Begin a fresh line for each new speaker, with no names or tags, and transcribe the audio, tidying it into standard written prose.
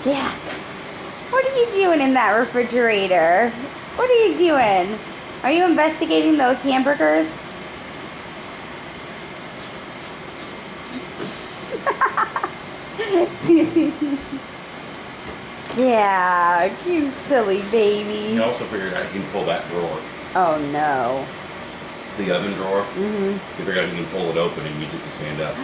Jack, what are you doing in that refrigerator? What are you doing? Are you investigating those hamburgers? Jack, you silly baby.
He also figured out he can pull that drawer,
Oh no.
the oven drawer.
Mm-hmm.
He figured out he can pull it open and use it to stand up.